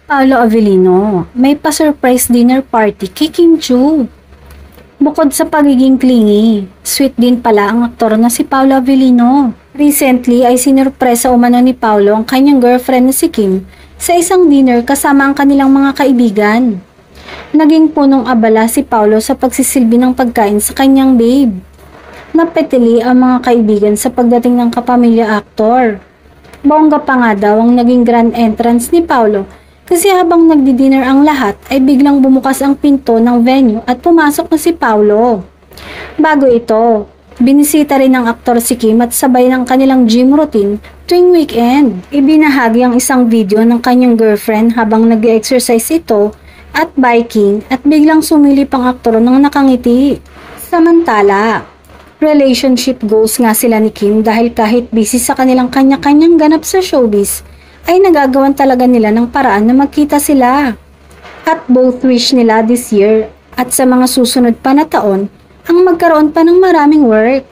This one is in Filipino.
Paolo Avellino, may pa-surprise dinner party kay Kim Chu. Bukod sa pagiging clingy, sweet din pala ang aktor na si Paolo Avellino. Recently ay sinurpresa umano ni Paolo ang kanyang girlfriend na si Kim sa isang dinner kasama ang kanilang mga kaibigan. Naging punong abala si Paolo sa pagsisilbi ng pagkain sa kanyang babe. Napetili ang mga kaibigan sa pagdating ng kapamilya aktor. Bongga pa nga daw ang naging grand entrance ni Paolo kasi habang nagdi-dinner ang lahat ay biglang bumukas ang pinto ng venue at pumasok na si Paolo. Bago ito, binisita rin ng aktor si Kim at sabay ng kanilang gym routine tuwing weekend. Ibinahagi ang isang video ng kanyang girlfriend habang nag-exercise ito at biking at biglang sumilip ang aktor ng nakangiti. Samantala, relationship goals nga sila ni Kim dahil kahit busy sa kanilang kanya-kanyang ganap sa showbiz, ay nagagawan talaga nila ng paraan na magkita sila. At both wish nila this year at sa mga susunod pa na taon ang magkaroon pa ng maraming work.